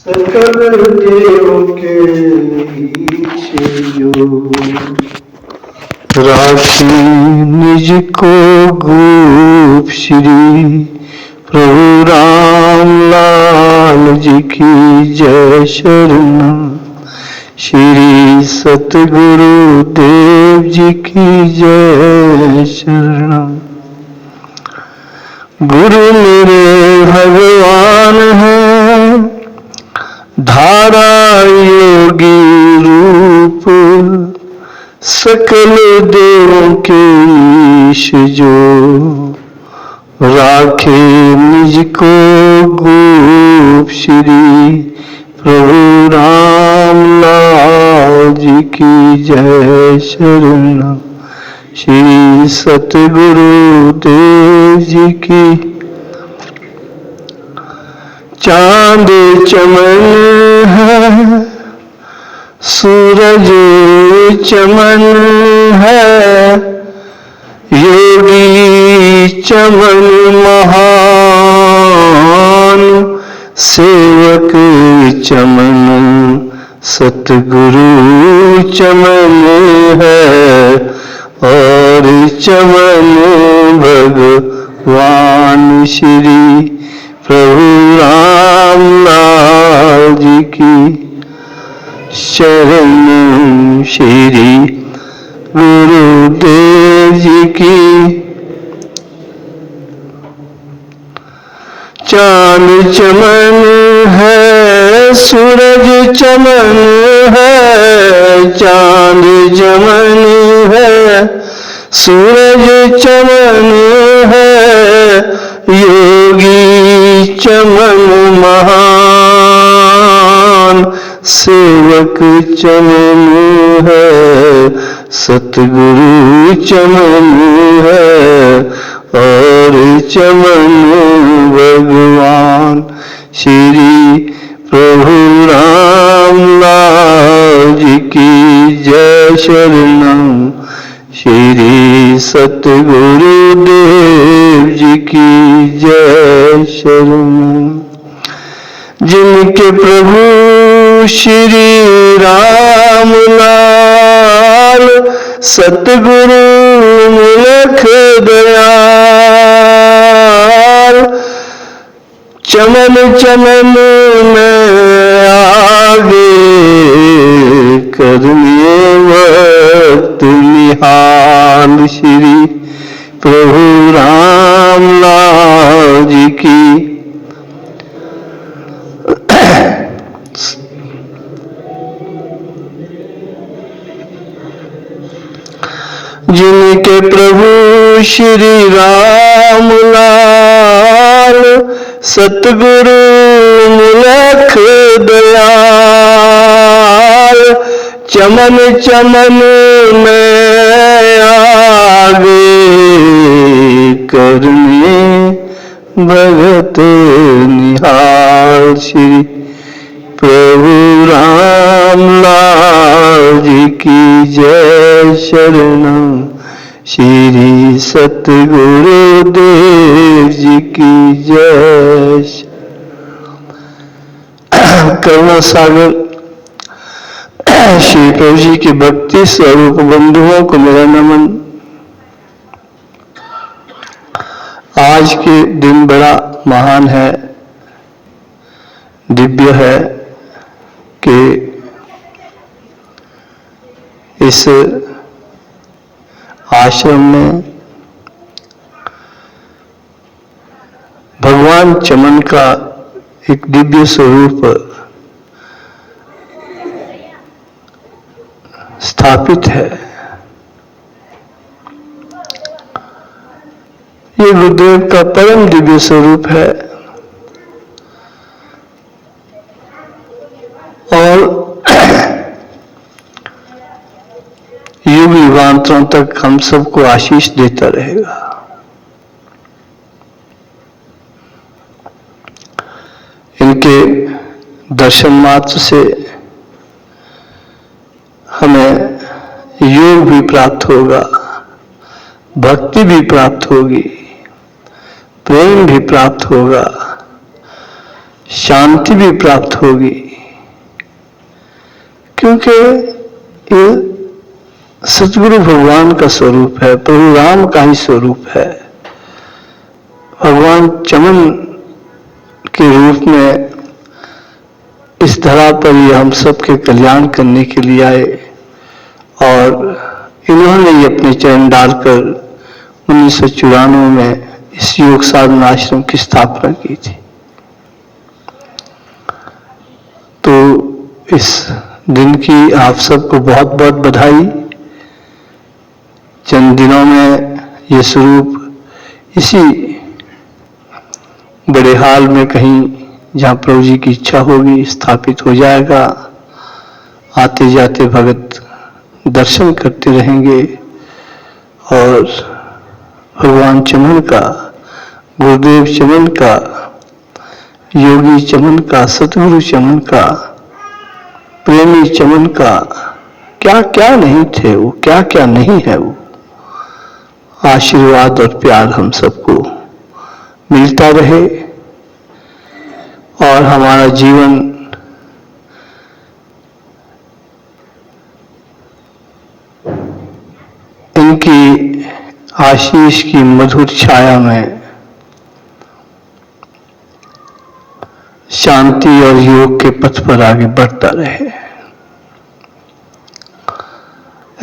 सकल देव के नीचे जो राखी निज को गोप श्री प्रभु राम लाल जी की जय शरण। श्री सतगुरु देव जी की जय शरण। गुरु मेरे भगवान हैं, धारा योगी रूप, सकल देवों के ईश जो राखे निज को गोप श्री प्रभु राम लाल जी की जय शरण। श्री सतगुरु देव जी की। चांद चमन है, सूरज चमन है, योगी चमन महान, सेवक चमन सतगुरु चमन है, और चमन भगवान श्री प्रभु राम लाल जी की शरण। श्री गुरुदेव जी की। चांद चमन है, सूरज चमन है, चांद चमन है, सूरज चमन है, योगी चमन महान, सेवक चमन है, सतगुरु चमन है, और चमन भगवान श्री प्रभु राम लाल जी की जय शरण। श्री सतगुरु देव जी की जय शरण। जिनके प्रभु श्री राम लाल सतगुरु मुलख दयाल, चमन चमन में आगे करिए वक्त निहाल। श्री प्रभु राम लाल जी की। जिनके प्रभु श्री राम लाल सतगुरु मुलख दयाल, चमन चमन में आगे करने भगत निहाल। श्री प्रभु राम लाल जी की जय शरण। श्री सतगुरु देव जी की जय। करुणा सागर श्री प्रभु जी के भक्ति स्वरूप बंधुओं को मेरा नमन। आज के दिन बड़ा महान है, दिव्य है कि इस आश्रम में भगवान चमन का एक दिव्य स्वरूप स्थापित है। ये गुरुदेव का परम दिव्य स्वरूप है और युग युगांतरों तक हम सबको आशीष देता रहेगा। इनके दर्शन मात्र से हमें योग भी प्राप्त होगा, भक्ति भी प्राप्त होगी, प्रेम भी प्राप्त होगा, शांति भी प्राप्त होगी, क्योंकि ये सतगुरु भगवान का स्वरूप है, प्रभु राम का ही स्वरूप है। भगवान चमन के रूप में इस धरा पर ये हम सबके कल्याण करने के लिए आए और इन्होंने ही अपने चरण डालकर 1994 में इस योग साधना आश्रम की स्थापना की थी। तो इस दिन की आप सबको बहुत बहुत बधाई। चंद दिनों में ये स्वरूप इसी बड़े हाल में कहीं जहाँ प्रभु जी की इच्छा होगी स्थापित हो जाएगा। आते जाते भगत दर्शन करते रहेंगे और भगवान चमन का, गुरुदेव चमन का, योगी चमन का, सतगुरु चमन का, प्रेमी चमन का, क्या क्या नहीं थे वो, क्या क्या नहीं है वो। आशीर्वाद और प्यार हम सबको मिलता रहे और हमारा जीवन इनकी आशीष की मधुर छाया में शांति और योग के पथ पर आगे बढ़ता रहे,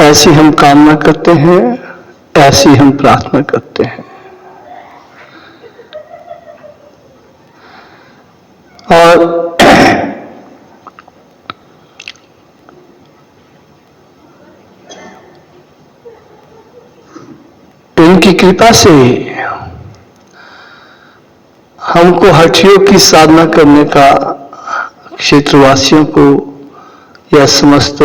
ऐसी हम कामना करते हैं, ऐसी हम प्रार्थना करते हैं। और इनकी कृपा से हमको हठ योग की साधना करने का क्षेत्रवासियों को या समस्त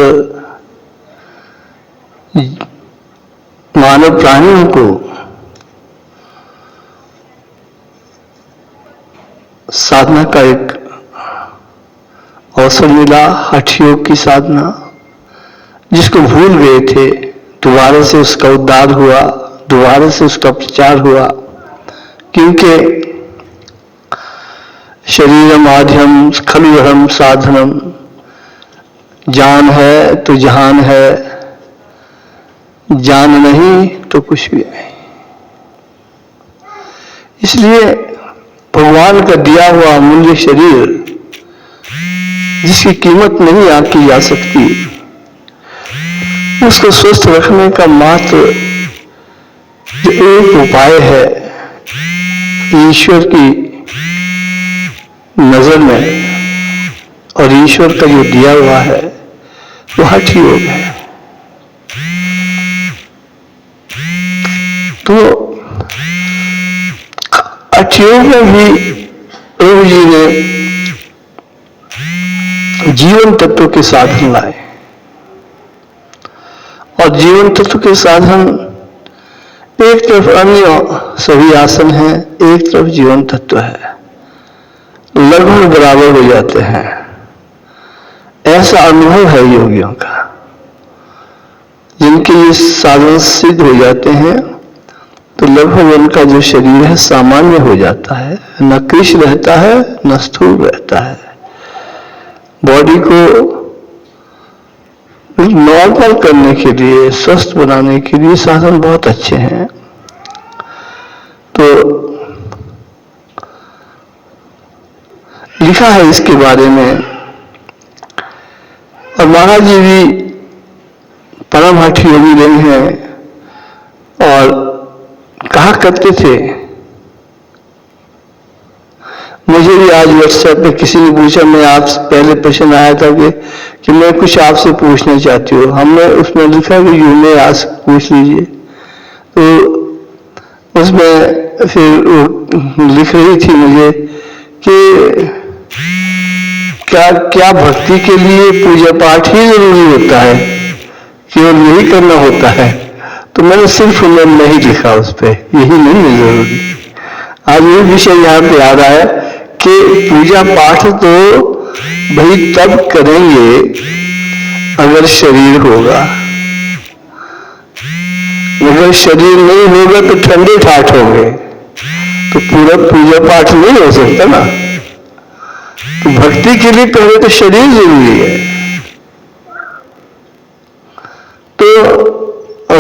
मानव प्राणियों को साधना का एक अवसर मिला। हठ योग की साधना जिसको भूल गए थे, दोबारा से उसका उद्धार हुआ, दोबारा से उसका प्रचार हुआ। क्योंकि शरीरम आद्यम खलुहरम साधनम, जान है तो जहान है, जान नहीं तो कुछ भी नहीं। इसलिए भगवान का दिया हुआ अमूल्य शरीर जिसकी कीमत नहीं आंकी जा सकती, उसको स्वस्थ रखने का मात्र जो एक उपाय है ईश्वर की नजर में, और ईश्वर का जो दिया हुआ है वो हठ योग है। तो हठ योग में भी प्रभु जी ने जीवन तत्व के साधन लाए और जीवन तत्व के साधन एक तरफ अन्य सभी आसन है, एक तरफ जीवन तत्व है, लगभग बराबर हो जाते हैं। ऐसा अनुभव है योगियों का। जिनके ये साधन सिद्ध हो जाते हैं तो लगभग उनका जो शरीर है सामान्य हो जाता है, न कृश रहता है न स्थूल रहता है। बॉडी को नॉर्मल करने के लिए, स्वस्थ बनाने के लिए साधन बहुत अच्छे हैं। तो लिखा है इसके बारे में, और महाराज जी भी परम हठ योगी रहे हैं और कहा करते थे। मुझे भी आज व्हाट्सएप पे किसी ने पूछा, मैं आपसे पहले प्रश्न आया था कि मैं कुछ आपसे पूछना चाहती हूँ। हमने उसमें लिखा कि यू में आज पूछ लीजिए। तो उसमें फिर लिख रही थी मुझे कि क्या भक्ति के लिए पूजा पाठ ही जरूरी होता है, केवल यही करना होता है? तो मैंने सिर्फ नहीं लिखा उस पर, यही नहीं है जरूरी। आज ये विषय यहाँ पे आ रहा है कि पूजा पाठ तो भाई तब करेंगे अगर शरीर होगा, अगर शरीर नहीं होगा तो ठंडे ठाठ होंगे, तो पूरा पूजा पाठ नहीं हो सकता ना। तो भक्ति के लिए पहले तो शरीर जरूरी है।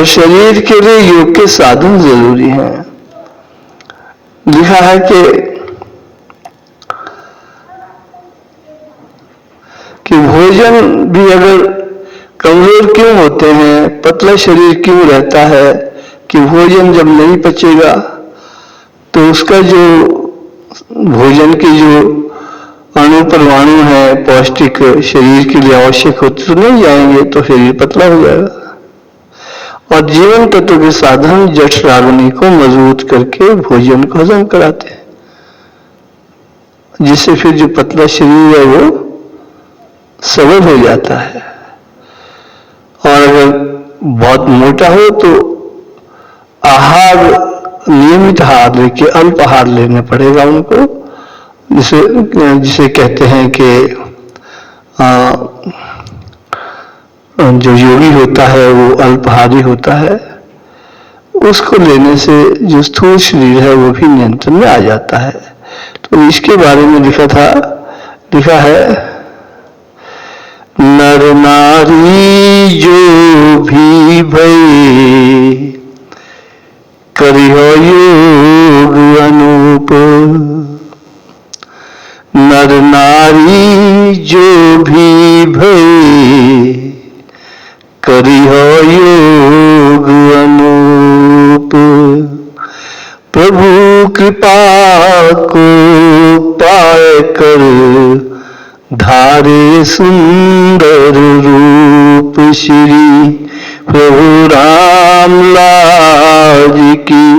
और शरीर के लिए योग के साधन जरूरी हैं। लिखा है कि भोजन भी अगर कमजोर क्यों होते हैं, पतला शरीर क्यों रहता है, कि भोजन जब नहीं पचेगा तो उसका जो भोजन के जो अणु परमाणु है पौष्टिक शरीर के लिए आवश्यक होते तो नहीं जाएंगे, तो शरीर पतला हो जाएगा। और जीवन तत्व के साधन जठराग्नि को मजबूत करके भोजन को हजम कराते हैं, जिससे फिर जो पतला शरीर है वो सबल हो जाता है। और अगर बहुत मोटा हो तो आहार, नियमित आहार लेके अल्प आहार लेना पड़ेगा उनको, जिसे कहते हैं कि जो योगी होता है वो अल्पाहारी होता है। उसको लेने से जो स्थूल शरीर है वो भी नियंत्रण में आ जाता है। तो इसके बारे में लिखा है नर नारी जो भी भई करियो योग अनूप। नर नारी जो भी भई करियो योग अनूप। प्रभु कृपा को पाए कर धारे सुंदर रूप श्री प्रभु राम लाल की।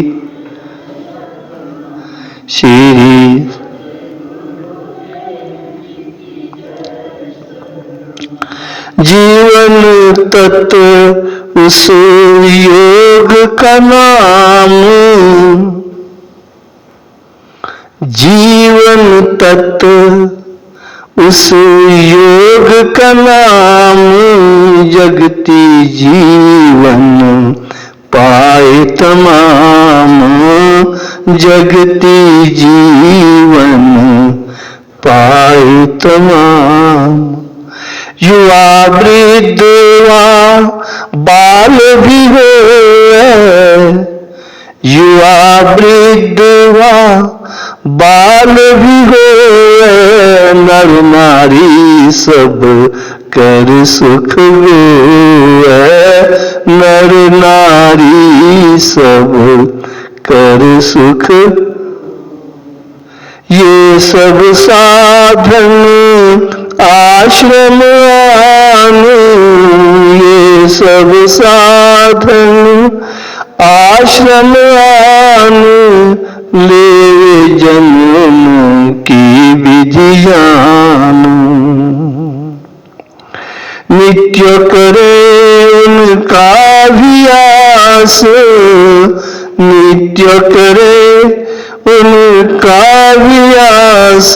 श्री जीवन तत्व उस योग का नाम, जीवन तत्व उस योग का नाम। जगती जीवन पाए तमाम, जगती जीवन पाए तमाम। युवा वृद्धवा बाल भी हो, युवा वृद्धवा बाल भी हो। नर नारी सब कर सुख हो, नर नारी सब कर सुख। ये सब साधन आश्रम आने, ये सब साधन आश्रम आने। ले जन्म की विधि जानो, नित्य करे उनका अभ्यास, नित्य करे उनका अभ्यास।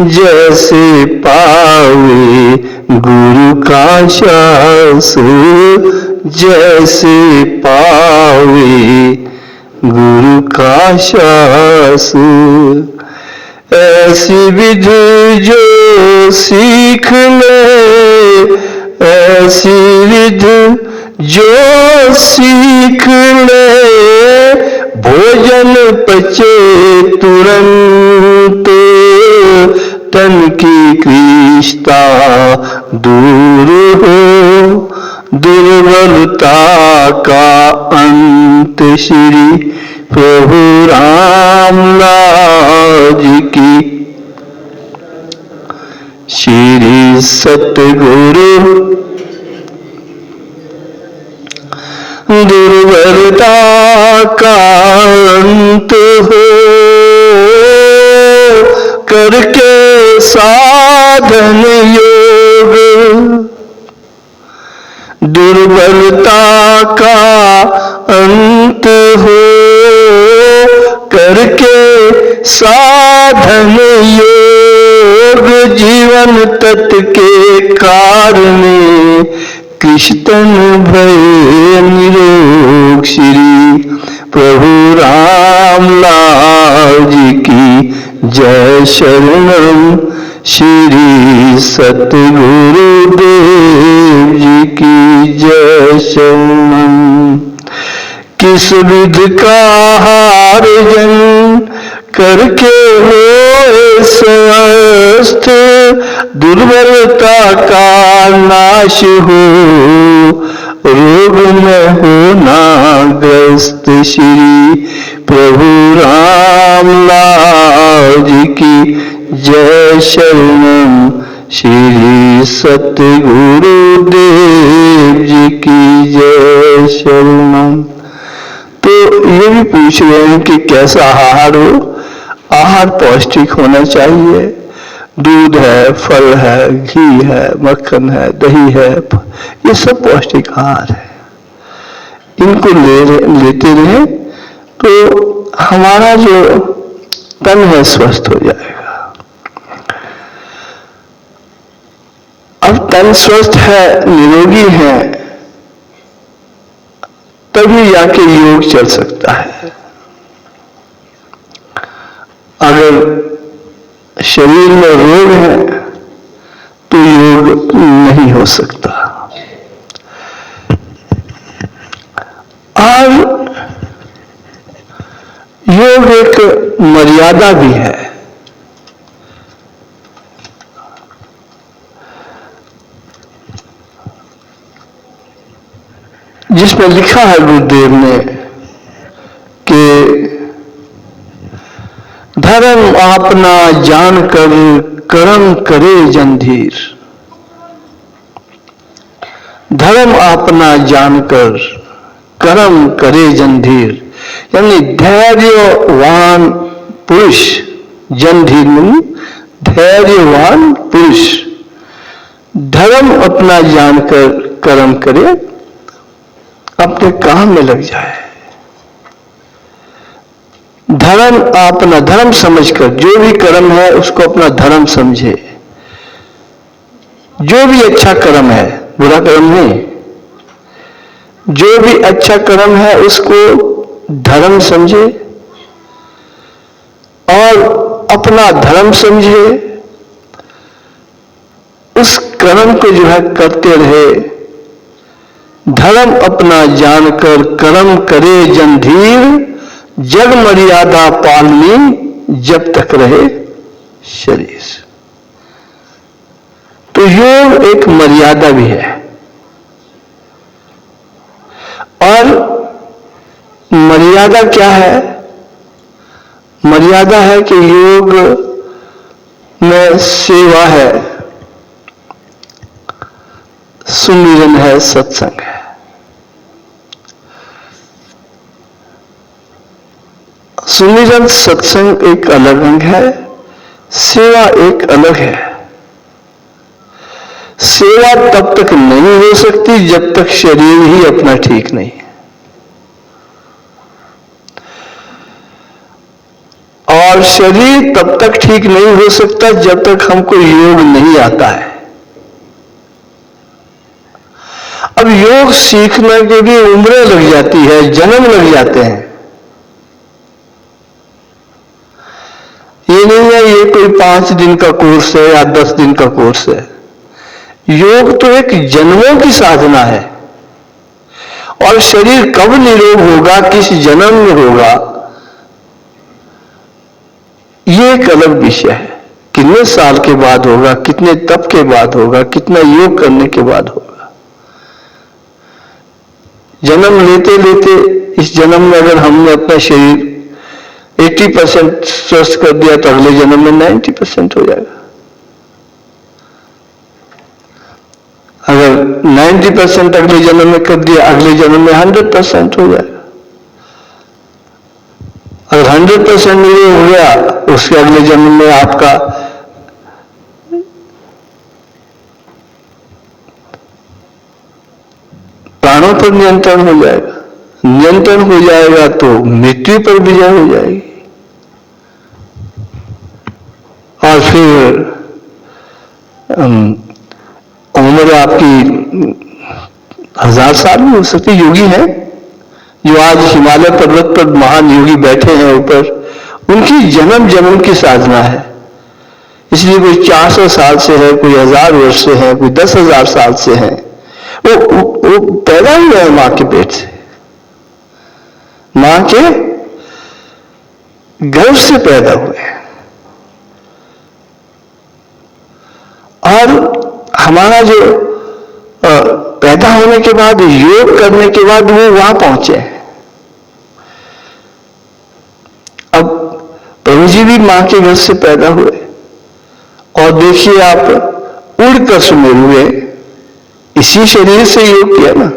जैसे पावे गुरु का शास, जैसे पावे गुरु का शास। ऐसी विधि जो सीख ले, ऐसी विधि जो सीख ले। भोजन पचे तुरंत, तन की क्लिष्टता दूर हो। दुर्बलता का अंत श्री प्रभु राम लाल की। श्री सतगुरु दुर्बलता का अंत हो, करके साधन योग। दुर्बलता का अंत हो, करके साधन योग। जीवन तत्व के कारण कृष्ण भय निरोग। श्री प्रभु राम लाल जी की जय शरणम। श्री सतगुरु देव जी की जय शरणम। इस विध का हार्जन करके हो स्वस्थ, दुर्बलता का नाश हो, रोग में होना ग्रस्त। श्री प्रभु राम लाल जी की जय शरणम, श्री सतगुरु देव जी की जय शरणम। तो ये भी पूछ रहे हैं कि कैसा आहार हो। आहार पौष्टिक होना चाहिए। दूध है, फल है, घी है, मक्खन है, दही है, ये सब पौष्टिक आहार है। इनको लेते रहें तो हमारा जो तन है स्वस्थ हो जाएगा। अब तन स्वस्थ है, निरोगी है, तभी जाके योग चल सकता है। अगर शरीर में रोग है तो योग नहीं हो सकता। और योग एक मर्यादा भी है। जिसमें लिखा है गुरुदेव ने कि धर्म अपना जानकर कर्म करे जंधीर। धर्म अपना जानकर कर्म करे जंधीर, यानी धैर्यवान पुरुष, जंधीर में धैर्यवान पुरुष धर्म अपना जानकर कर्म करे, अपने काम में लग जाए। धर्म अपना धर्म समझकर, जो भी कर्म है उसको अपना धर्म समझे। जो भी अच्छा कर्म है, बुरा कर्म नहीं, जो भी अच्छा कर्म है उसको धर्म समझे और अपना धर्म समझे। उस कर्म को जो है करते रहे। धर्म अपना जानकर कर्म करे जंधीर, जग मर्यादा पालनी जब तक रहे शरीर। तो योग एक मर्यादा भी है। और मर्यादा क्या है? मर्यादा है कि योग में सेवा है, सुमिरन है, सत्संग है। सुमिरन सत्संग एक अलग अंग है, सेवा एक अलग है। सेवा तब तक नहीं हो सकती जब तक शरीर ही अपना ठीक नहीं है। और शरीर तब तक ठीक नहीं हो सकता जब तक हमको योग नहीं आता है। अब योग सीखने के लिए उम्रें लग जाती है, जन्म लग जाते हैं। ये नहीं है ये कोई 5 दिन का कोर्स है या 10 दिन का कोर्स है। योग तो एक जन्मों की साधना है। और शरीर कब निरोग होगा, किस जन्म में होगा, ये एक अलग विषय है। कितने साल के बाद होगा, कितने तप के बाद होगा, कितना योग करने के बाद होगा। जन्म लेते लेते इस जन्म में अगर हमने अपना शरीर 80% स्वस्थ कर दिया तो अगले जन्म में 90% हो जाएगा। अगर 90% अगले जन्म में कर दिया, अगले जन्म में 100% हो जाएगा। अगर 100% नहीं हो गया, उसके अगले जन्म में आपका प्राणों पर नियंत्रण हो जाएगा। नियंत्रण हो जाएगा तो मृत्यु पर विजय हो जाएगी। और फिर उम्र आपकी 1000 साल भी हो सकती। योगी हैं जो आज हिमालय पर्वत पर महान योगी बैठे हैं ऊपर, उनकी जन्म जन्म की साधना है। इसलिए कोई 400 साल से है, कोई 1000 वर्ष से है, कोई 10,000 साल से है। वो पैदा हुआ है मां के पेट से। मां के गर्भ से पैदा हुए और हमारा जो पैदा होने के बाद योग करने के बाद वो वहां पहुंचे। अब प्रभु जी भी मां के गर्भ से पैदा हुए और देखिए आप उड़कर सुमेर हुए, इसी शरीर से योग किया ना।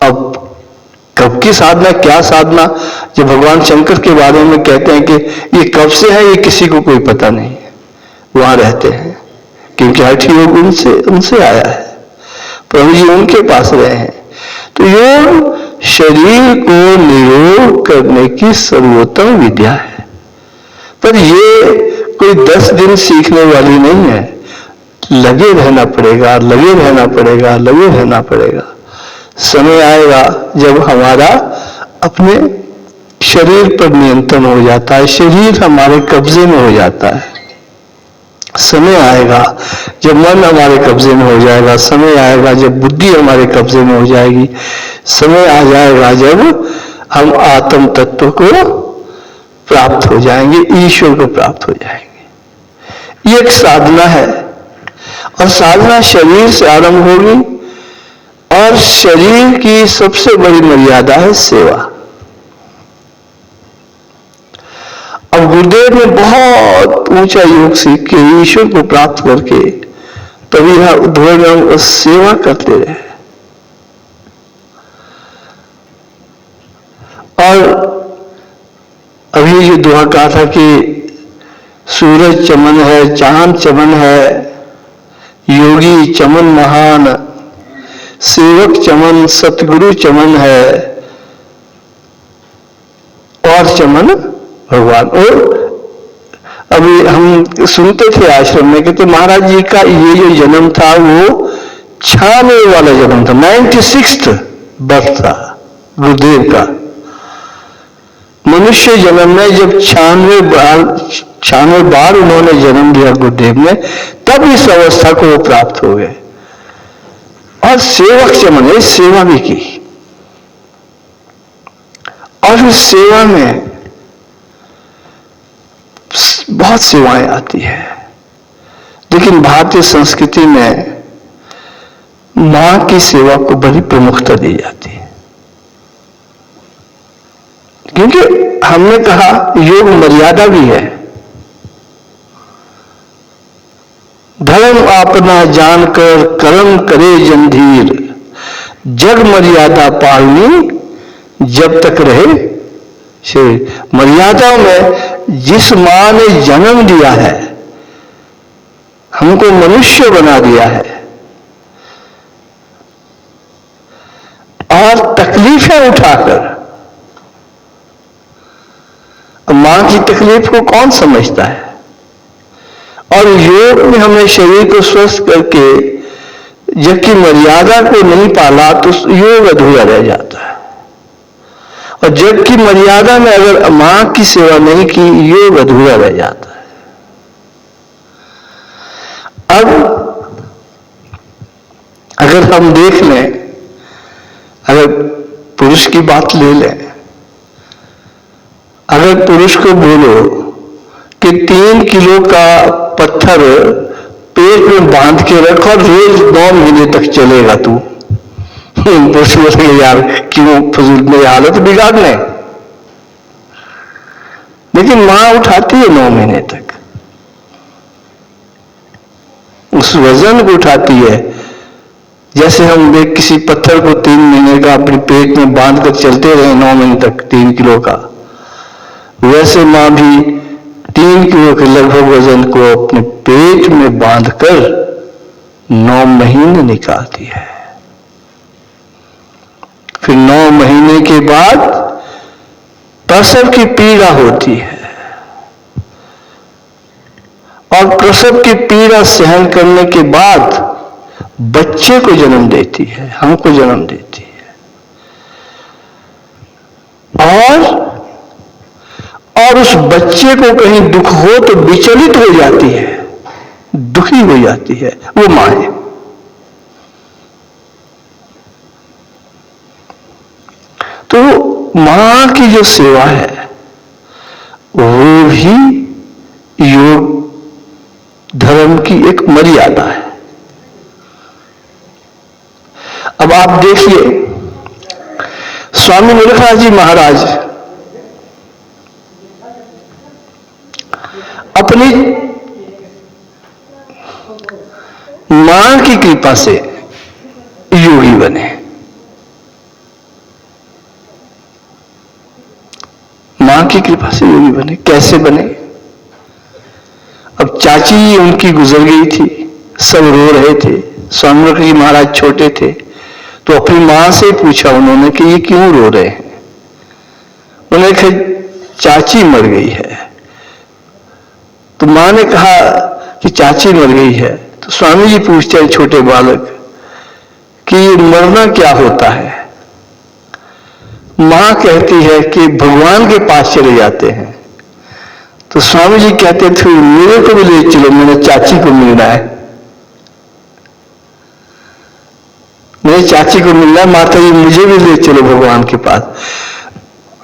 अब कब की साधना, क्या साधना, जब भगवान शंकर के बारे में कहते हैं कि ये कब से है, ये किसी को कोई पता नहीं है, वहां रहते हैं, क्योंकि हठ योग उनसे आया है, प्रभु जी उनके पास रहे हैं। तो योग शरीर को निरोग करने की सर्वोत्तम विद्या है, पर ये कोई 10 दिन सीखने वाली नहीं है। लगे रहना पड़ेगा, लगे रहना पड़ेगा, लगे रहना पड़ेगा। समय आएगा जब हमारा अपने शरीर पर नियंत्रण हो जाता है, शरीर हमारे कब्जे में हो जाता है। समय आएगा जब मन हमारे कब्जे में हो जाएगा, समय आएगा जब बुद्धि हमारे कब्जे में हो जाएगी, समय आ जाएगा जब हम आत्म तत्व को प्राप्त हो जाएंगे, ईश्वर को प्राप्त हो जाएंगे। ये एक साधना है और साधना शरीर से आरंभ होगी और शरीर की सबसे बड़ी मर्यादा है सेवा। अब गुरुदेव ने बहुत ऊंचा योग सीख के ईश्वर को प्राप्त करके तभी यहां उद्भव सेवा करते रहे। और अभी जो दुआ कहा था कि सूरज चमन है, चांद चमन है, योगी चमन महान, सेवक चमन, सतगुरु चमन है और चमन भगवान। और अभी हम सुनते थे आश्रम में कि तो महाराज जी का ये जो जन्म था वो 96 वाला जन्म था, 96th बर्थ था गुरुदेव का। मनुष्य जन्म में जब 96 बार उन्होंने जन्म दिया गुरुदेव ने, तब इस अवस्था को वो प्राप्त हो गए। और सेवक चमन है, सेवा भी की और इस सेवा में बहुत सेवाएं आती है, लेकिन भारतीय संस्कृति में मां की सेवा को बड़ी प्रमुखता दी जाती है, क्योंकि हमने कहा योग मर्यादा भी है। धर्म अपना जानकर कर्म करे जंधीर, जग मर्यादा पालनी जब तक रहे शरीर। मर्यादा में जिस मां ने जन्म दिया है, हमको मनुष्य बना दिया है और तकलीफें उठाकर, मां की तकलीफ को कौन समझता है? और योग में हमने शरीर को स्वस्थ करके जबकि मर्यादा को नहीं पाला तो योग अधूरा रह जाता है, और जबकि मर्यादा में अगर मां की सेवा नहीं की, योग अधूरा रह जाता है। अब अगर हम देख लें, अगर पुरुष की बात ले लें, अगर पुरुष को बोलो कि 3 किलो का पत्थर पेट में बांध के रख और रोज 9 महीने तक चलेगा तू, पुरुष बोलेंगे यार क्यों फजूल मेरी हालत बिगाड़ने, लेकिन मां उठाती है 9 महीने तक, उस वजन को उठाती है। जैसे हम देख किसी पत्थर को 3 महीने का अपने पेट में बांध कर चलते रहे 9 महीने तक 3 किलो का, वैसे मां भी 3 किलो के लगभग वजन को अपने पेट में बांधकर 9 महीने निकालती है। फिर 9 महीने के बाद प्रसव की पीड़ा होती है और प्रसव की पीड़ा सहन करने के बाद बच्चे को जन्म देती है, हमको जन्म देती है। और उस बच्चे को कहीं दुख हो तो विचलित हो जाती है, दुखी हो जाती है, वो मां है। तो मां की जो सेवा है वो भी योग धर्म की एक मर्यादा है। अब आप देखिए, स्वामी मुलखराज जी महाराज अपनी मां की कृपा से योगी बने। मां की कृपा से योगी बने। कैसे बने? अब चाची उनकी गुजर गई थी, सब रो रहे थे। स्वामी मुलखराज जी महाराज छोटे थे, तो अपनी मां से पूछा उन्होंने कि ये क्यों रो रहे हैं? उन्होंने कहा चाची मर गई है। तो मां ने कहा कि चाची मर गई है। तो स्वामी जी पूछते हैं छोटे बालक कि मरना क्या होता है? मां कहती है कि भगवान के पास चले जाते हैं। तो स्वामी जी कहते थे मेरे को भी ले चलो, मैंने चाची को मिलना है, मेरी चाची को मिलना है, माता जी मुझे भी ले चलो भगवान के पास।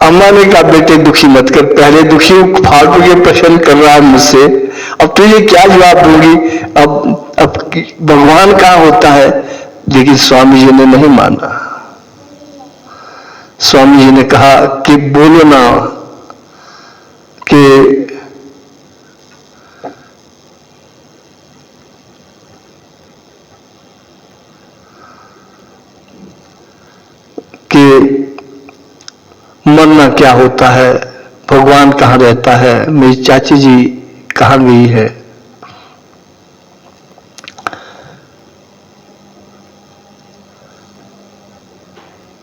अम्मा ने कहा बेटे दुखी मत कर, पहले दुखी फालतू के प्रश्न कर रहा है मुझसे, अब तुझे क्या जवाब दूंगी? अब भगवान कहां होता है? लेकिन स्वामी जी ने नहीं माना। स्वामी जी ने कहा कि बोलो ना कि मरना क्या होता है, भगवान कहां रहता है, मेरी चाची जी कहां गई है।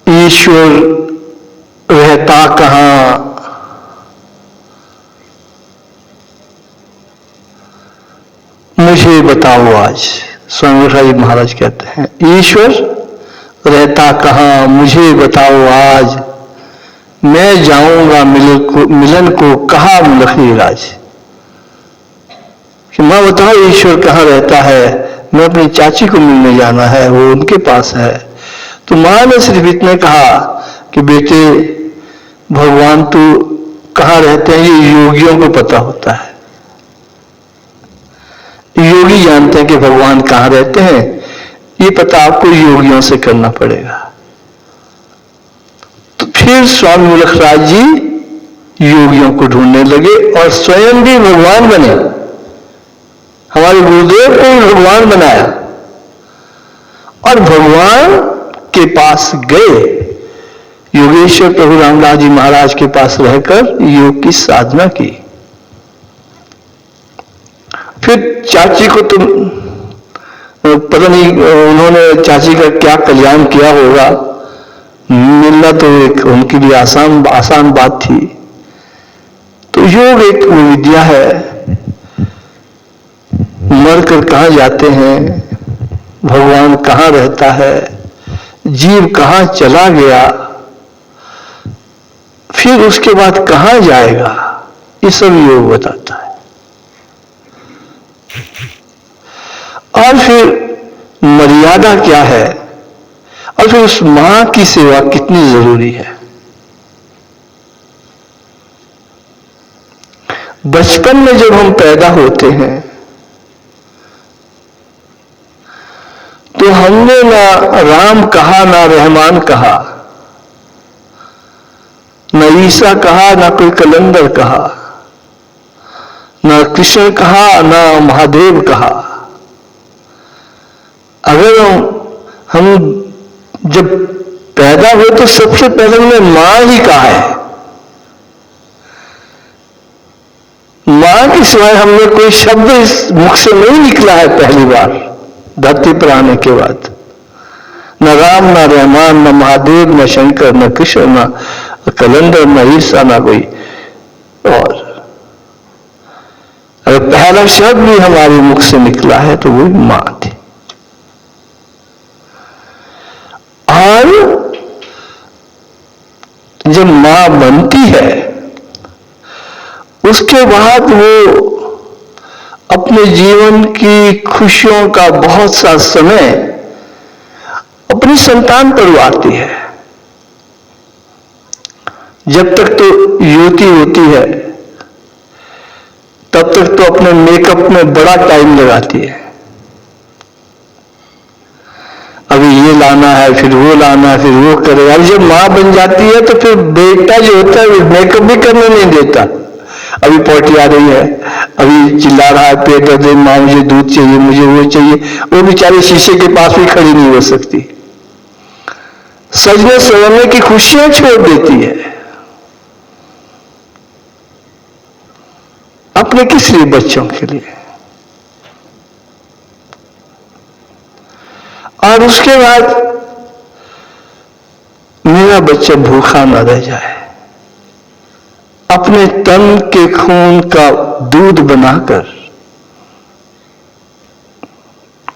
ईश्वर रहता कहां, मुझे बताओ आज। स्वामी मुलखराज जी महाराज कहते हैं ईश्वर रहता कहां, मुझे बताओ आज, मैं जाऊंगा मिलन को कहा मुलखरी राज। कि मां बताओ ईश्वर कहां रहता है, मैं अपनी चाची को मिलने जाना है, वो उनके पास है। तो मां ने सिर्फ इतना कहा कि बेटे भगवान तो कहां रहते हैं ये योगियों को पता होता है, योगी जानते हैं कि भगवान कहां रहते हैं, ये पता आपको योगियों से करना पड़ेगा। तो फिर स्वामी मुलखराज जी योगियों को ढूंढने लगे और स्वयं भी भगवान बने। हमारे गुरुदेव को भी भगवान बनाया और भगवान के पास गए। योगेश्वर प्रभु रामदास जी महाराज के पास रहकर योग की साधना की। फिर चाची को तुम पता नहीं उन्होंने चाची का क्या कल्याण किया होगा, मिलना तो एक उनके लिए आसान बात थी। तो योग एक विद्या है, मरकर कहां जाते हैं, भगवान कहां रहता है, जीव कहां चला गया, फिर उसके बाद कहां जाएगा, ये सब योग बताता है। और फिर मर्यादा क्या है, और फिर उस मां की सेवा कितनी जरूरी है। बचपन में जब हम पैदा होते हैं तो हमने ना राम कहा ना रहमान कहा, ना ईसा कहा ना कोई कलंदर कहा, ना कृष्ण कहा ना महादेव कहा। अगर हम जब पैदा हुए तो सबसे पहले हमने मां ही कहा है। मां के सिवाय हमने कोई शब्द इस मुख से नहीं निकला है पहली बार धरती पर आने के बाद। न राम न रहमान न महादेव न शंकर न कृष्ण न कलंदर न ईसा न कोई और। अगर पहला शब्द भी हमारे मुख से निकला है तो वो मां थी। और जब मां बनती है उसके बाद वो अपने जीवन की खुशियों का बहुत सा समय अपनी संतान पर उड़ाती है। जब तक तो युवती होती है तब तक तो अपने मेकअप में बड़ा टाइम लगाती है। अभी ये लाना है, फिर वो लाना है, फिर वो करेगा। अब जब मां बन जाती है तो फिर बेटा जो होता है मेकअप भी करने नहीं देता। अभी पॉटी आ रही है, अभी चिल्ला रहा है पेट दर्द है, मां मुझे दूध चाहिए, मुझे वो चाहिए। वो बेचारी शीशे के पास भी खड़ी नहीं हो सकती। सजने संवरने की खुशियां छोड़ देती है। अपने किस लिए? बच्चों के लिए। और उसके बाद मेरा बच्चा भूखा न रह जाए, अपने तन के खून का दूध बनाकर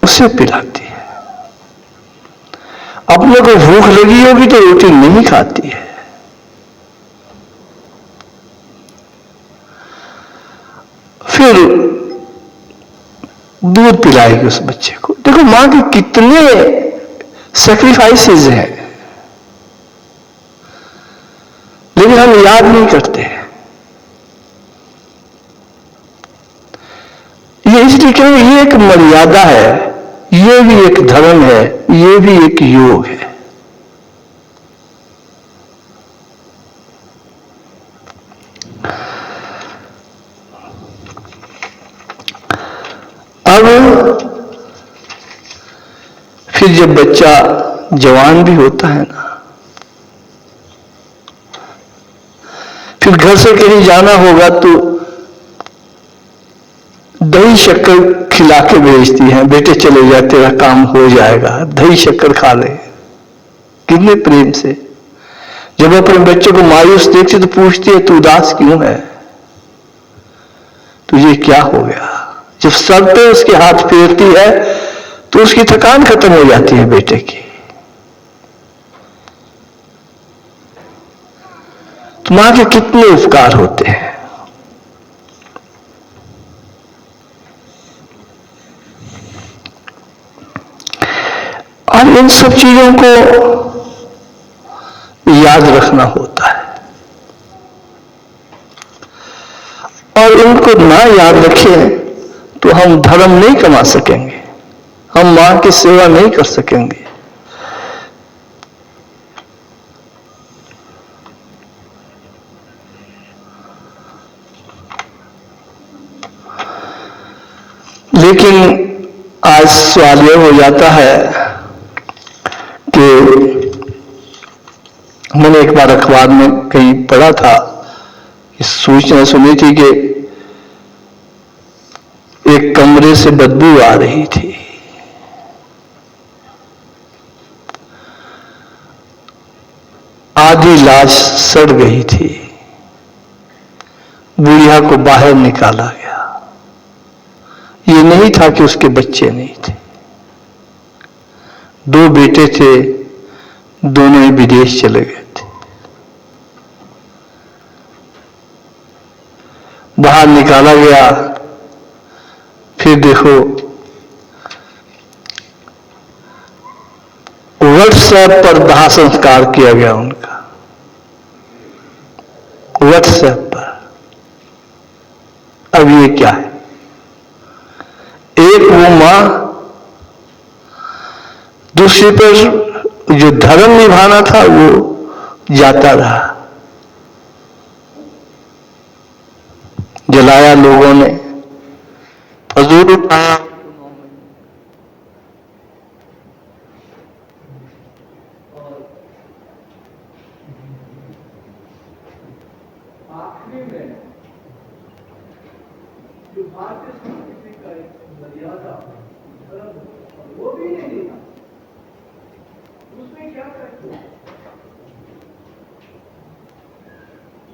उसे पिलाती है। अपने को भूख लगी होगी तो रोटी नहीं खाती है। फिर दूध पिलाएगी उस बच्चे को। देखो मां के कितने सैक्रिफाइसेस हैं, लेकिन हम याद नहीं करते। ये इसलिए क्यों? ये एक मर्यादा है, ये भी एक धर्म है, ये भी एक योग है। अब फिर जब बच्चा जवान भी होता है ना, फिर घर से कहीं जाना होगा तो दही शक्कर खिला के भेजती है, बेटे चले जा, तेरा काम हो जाएगा, दही शक्कर खा ले। कितने प्रेम से। जब अपने बच्चे को मायूस देखती तो पूछती है, तू उदास क्यों है, तुझे क्या हो गया? जब सर पे उसके हाथ फेरती है तो उसकी थकान खत्म हो जाती है बेटे की। तो मां के कितने उपकार होते हैं। और इन सब चीजों को याद रखना होता है, और इनको ना याद रखें तो हम धर्म नहीं कमा सकेंगे, हम मां की सेवा नहीं कर सकेंगे। लेकिन आज सवाल यह हो जाता है कि मैंने एक बार अखबार में कहीं पढ़ा था, इस सूचना सुनी थी कि एक कमरे से बदबू आ रही थी। आधी लाश सड़ गई थी। बुढ़िया को बाहर निकाला गया। ये नहीं था कि उसके बच्चे नहीं थे। 2 बेटे थे, दोनों ही विदेश चले गए थे। बाहर निकाला गया, फिर देखो व्हाट्सएप पर दाह संस्कार किया गया उनका। व्हाट्सएप पर। अब ये क्या है? एक वो मां, दूसरी पर जो धर्म निभाना था वो जाता रहा। जलाया लोगों ने, फजूल उठाया। आखिरी में जो भारतीय संस्कृति का एक मर्यादा धर्म वो भी नहीं था। उसमें क्या करते हैं?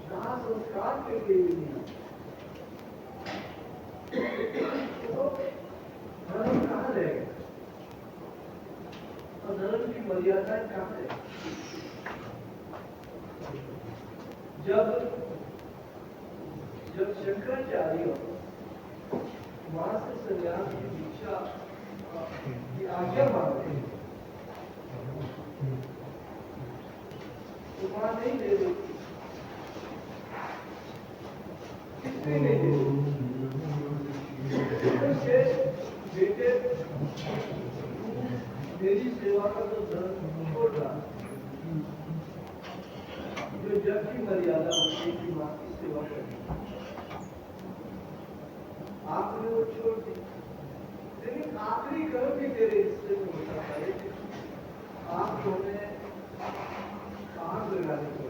दाह संस्कार के लिए नहीं। तो धर्म कहाँ रहेगा? और धर्म की मर्यादा कहाँ है? जब शंकराचार्य मां से सन्यास की दीक्षा की आज्ञा मांगते हैं तो मां नहीं दे देती। मेरी सेवा का तो धर्म छोड़ रहा, जो जग की मर्यादा होती है कि माँ की सेवा करनी, आपने वो छोड़ दी। लेकिन आखिरी कर्म भी तेरे हिस्से में होता है कि आप हमें आग लगाने को,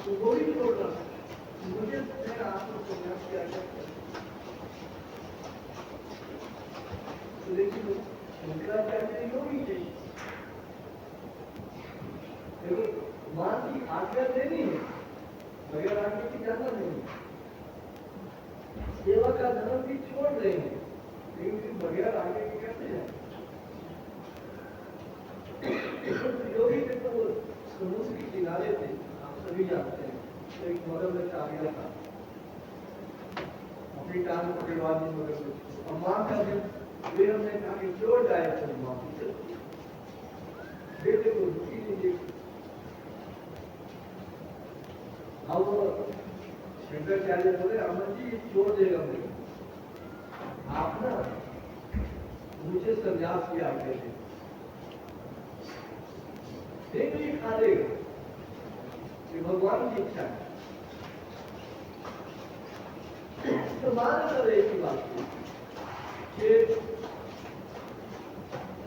तो वो ही छोड़ रहा। मुझे मेरा आपको प्रयास किया जाता, लेकिन शंकराचार्य को भी चाहिए। देखो मां की आज्ञा देनी है, बगैर आज्ञा की जाना नहीं। सेवा का धर्म भी छोड़ रहे हैं, लेकिन फिर बगैर आज्ञा के कैसे जाए? योगी थे तो समुद्र के किनारे थे, आप सभी जानते हैं। तो एक मगरमच्छ आ गया था, अपनी टांग पकड़वा दी मगरमच्छ। अब मां का दिन वे हमने कहा कि क्यों जाए तो मां बेटे को दुखी नहीं। अब शंकराचार्य बोले अमन जी छोड़ देगा मुझे, आप ना मुझे संन्यास की आज्ञा दे, नहीं खा देगा, ये भगवान की इच्छा है। तो मान कर एक ही बात कि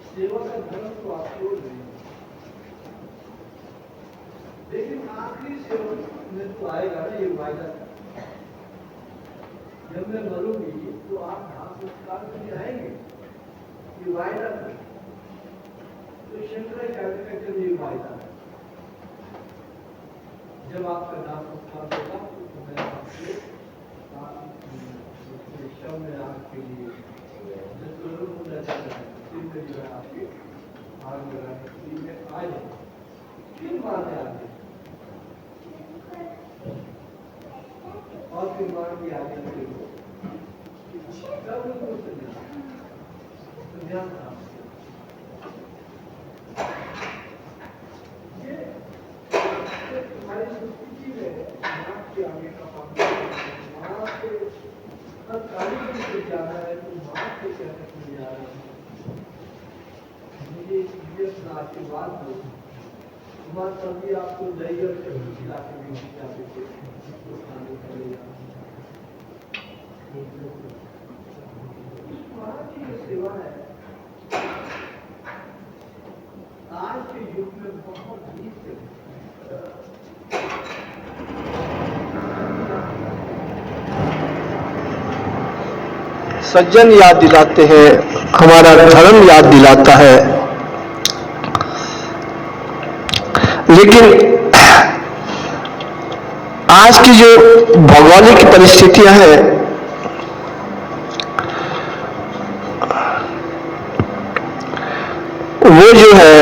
सेवा का धर्म तो आप छोड़ रहे हैं, लेकिन आखिरी सेवा में तो आएगा ना ये वायदा, जब मैं मरूंगी तो आप घास संस्कार में आएंगे, ये वायदा था। तो शंकराचार्य का जब ये वायदा है, जब आपका दाह संस्कार होगा तो मैं आपसे शव में आपके लिए जो है आपकी आग लगाने के लिए आ जाए, फिर माने आगे और फिर मान की आगे सब लोग ध्यान हमारी संस्कृति में माँ के आगे का पालन, माँ से काली से जाना है तो माँ से कहने के लिए आ रहा है। मुझे अपना आशीर्वाद दो, माँ तभी आपको दही और सब्जी खिला के भी माँ की जो सेवा है आज के युग में बहुत ही सज्जन याद दिलाते हैं, हमारा धर्म याद दिलाता है, लेकिन आज की जो भौगोलिक परिस्थितियां हैं वो जो है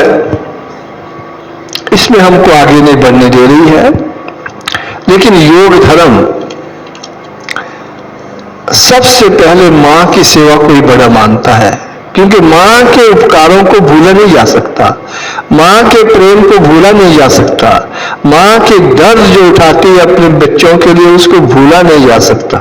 इसमें हमको आगे नहीं बढ़ने दे रही है। लेकिन योग धर्म सबसे पहले मां की सेवा को ही बड़ा मानता है, क्योंकि मां के उपकारों को भूला नहीं जा सकता, मां के प्रेम को भूला नहीं जा सकता, मां के दर्द जो उठाती है अपने बच्चों के लिए उसको भूला नहीं जा सकता।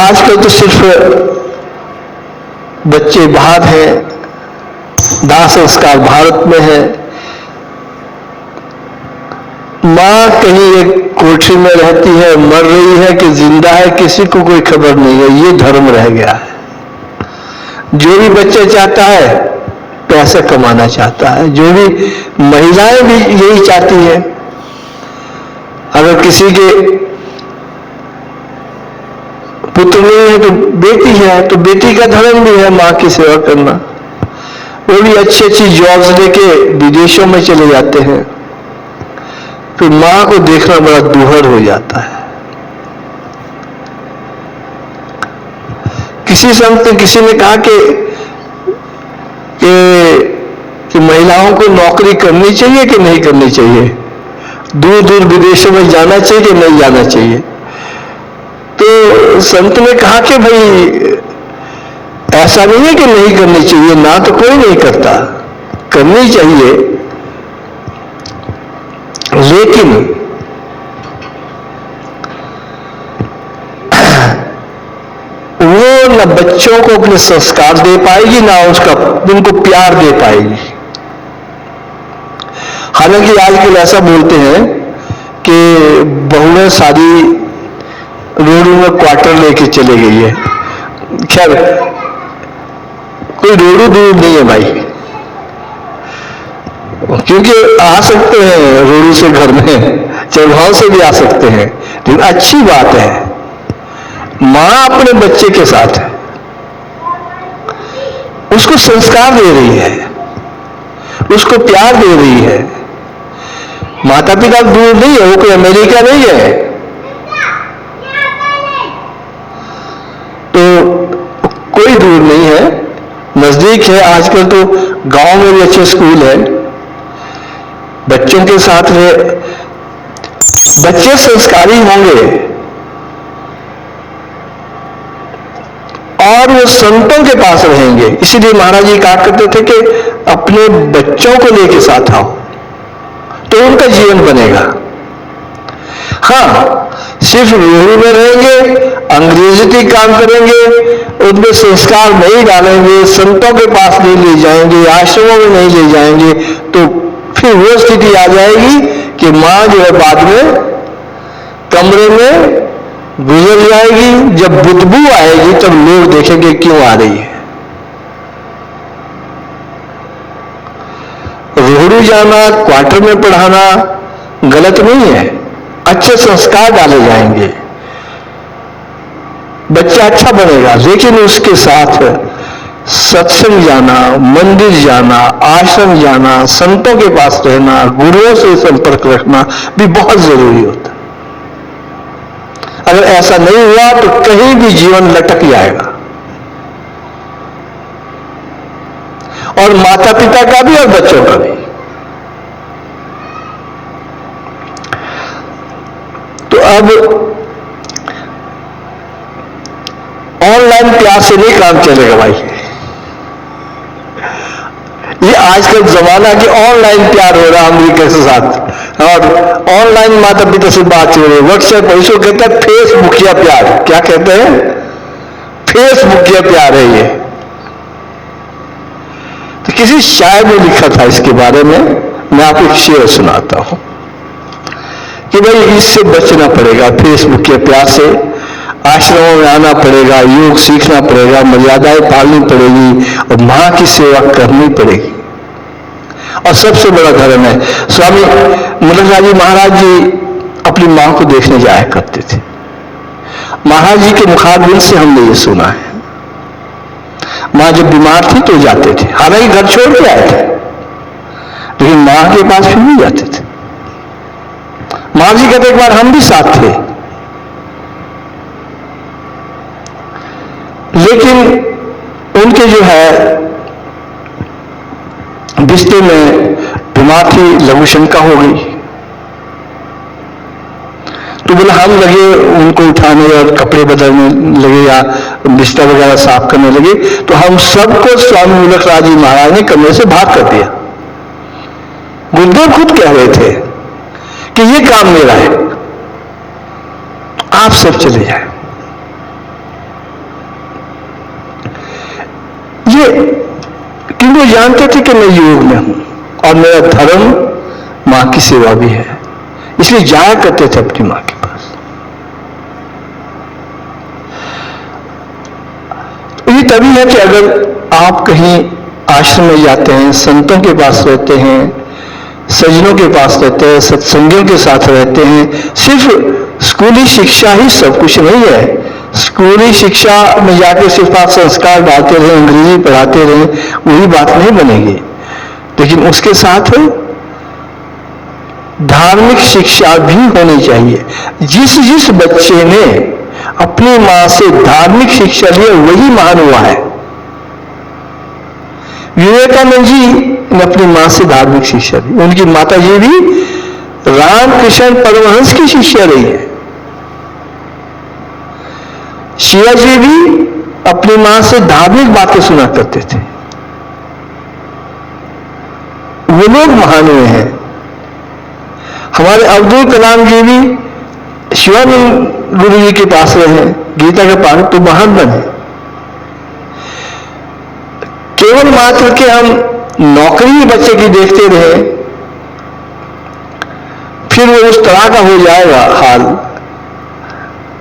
आजकल तो सिर्फ बच्चे बाहर हैं, दाह संस्कार भारत में है, मां कहीं एक कोठरी में रहती है, मर रही है कि जिंदा है किसी को कोई खबर नहीं है, ये धर्म रह गया है। जो भी बच्चा चाहता है पैसा कमाना चाहता है, जो भी महिलाएं भी यही चाहती है। अगर किसी के पुत्र नहीं है तो बेटी है, तो बेटी का धर्म भी है मां की सेवा करना। वो भी अच्छी अच्छी जॉब्स लेके विदेशों में चले जाते हैं, फिर मां को देखना बड़ा दूहर हो जाता है। किसी संत ने किसी ने कहा कि महिलाओं को नौकरी करनी चाहिए कि नहीं करनी चाहिए, दूर दूर विदेशों में जाना चाहिए कि नहीं जाना चाहिए। तो संत ने कहा कि भाई ऐसा नहीं है कि नहीं करनी चाहिए, ना तो कोई नहीं करता, करनी चाहिए, लेकिन वो न बच्चों को अपने संस्कार दे पाएगी, ना उनको प्यार दे पाएगी। हालांकि आजकल ऐसा बोलते हैं कि बहुएं सारी रोडों में क्वार्टर लेके चले गई है। खैर, कोई रोडू दूर नहीं है भाई, क्योंकि आ सकते हैं रोडू से घर में, चौभाव से भी आ सकते हैं। लेकिन अच्छी बात है, मां अपने बच्चे के साथ है, उसको संस्कार दे रही है, उसको प्यार दे रही है। माता पिता दूर नहीं है, वो कोई अमेरिका नहीं है। तो कोई दूर नहीं है, नजदीक है। आजकल तो गांव में भी अच्छे स्कूल है, बच्चों के साथ रहे, बच्चे संस्कारी होंगे और वो संतों के पास रहेंगे। इसीलिए महाराज जी कहा करते थे कि अपने बच्चों को लेके साथ आओ, तो उनका जीवन बनेगा। हाँ, सिर्फ रूढ़ी में रहेंगे, अंग्रेजी काम करेंगे, उनमें संस्कार नहीं डालेंगे, संतों के पास नहीं ले जाएंगे, आश्रमों में नहीं ले जाएंगे, तो फिर वो स्थिति आ जाएगी कि मां जो है बाद में कमरे में गुजर जाएगी। जब बदबू आएगी तब लोग देखेंगे क्यों आ रही है। रोहड़ू जाना, क्वार्टर में पढ़ाना गलत नहीं है, अच्छे संस्कार डाले जाएंगे, बच्चा अच्छा बनेगा। लेकिन उसके साथ सत्संग जाना, मंदिर जाना, आश्रम जाना, संतों के पास रहना, गुरुओं से संपर्क रखना भी बहुत जरूरी होता है। अगर ऐसा नहीं हुआ तो कहीं भी जीवन लटक जाएगा, और माता पिता का भी और बच्चों का भी। तो अब ऑनलाइन प्यार से नहीं काम चलेगा भाई। ये आजकल जमाना कि ऑनलाइन प्यार हो रहा अमेरिका के साथ, और ऑनलाइन माता पिता से बात हो रही, व्हाट्सएप, इसको कहते हैं फेसबुकिया प्यार। क्या कहते हैं? फेसबुकिया प्यार है ये। तो किसी शायर ने लिखा था इसके बारे में, मैं आपको एक शेर सुनाता हूं कि भाई इससे बचना पड़ेगा, फेसबुकिया प्यार से। आश्रमों में आना पड़ेगा, योग सीखना पड़ेगा, मर्यादाएं पालनी पड़ेगी, और मां की सेवा करनी पड़ेगी। और सबसे बड़ा धर्म है, स्वामी मुरलीधर महाराज जी अपनी मां को देखने जाया करते थे। महाराज जी के मुखारबिंद से हमने ये सुना है, मां जब बीमार थी तो जाते थे, हालांकि घर छोड़ के आए थे, लेकिन मां के पास फिर भी जाते थे। मां जी कहते एक बार हम भी साथ थे, लेकिन उनके जो है बिस्तर में बीमार थी, लघु शंका हो गई। तो बोला हम लगे उनको उठाने और कपड़े बदलने लगे या बिस्तर वगैरह साफ करने लगे, तो हम सबको स्वामी मुलकराज जी महाराज ने कमरे से बाहर कर दिया। गुरुदेव खुद कह रहे थे कि ये काम मेरा है, आप सब चले जाए। ये क्योंकि वो जानते थे कि मैं योग में हूं और मेरा धर्म मां की सेवा भी है, इसलिए जाया करते थे अपनी मां के पास। ये तभी है कि अगर आप कहीं आश्रम में जाते हैं, संतों के पास रहते हैं, सज्जनों के पास रहते हैं, सत्संगियों के साथ रहते हैं, सिर्फ स्कूली शिक्षा ही सब कुछ नहीं है। स्कूली शिक्षा में जाकर सिर्फ आप संस्कार डालते रहे, अंग्रेजी पढ़ाते रहे, वही बात नहीं बनेगी। लेकिन उसके साथ धार्मिक शिक्षा भी होनी चाहिए। जिस जिस बच्चे ने अपनी मां से धार्मिक शिक्षा ली वही महान हुआ है। विवेकानंद जी ने अपनी मां से धार्मिक शिक्षा ली, उनकी माता जी भी रामकृष्ण परमहंस की शिष्या रही है। शिवा जी भी अपनी मां से धार्मिक बातें सुना करते थे, वो लोग महान हुए हैं। हमारे अब्दुल कलाम जी भी शिवानंद गुरु जी के पास रहे, गीता के पास, तो महान बने। केवल मात्र के हम नौकरी बच्चे की देखते रहे, फिर वो उस तरह का हो जाएगा हाल।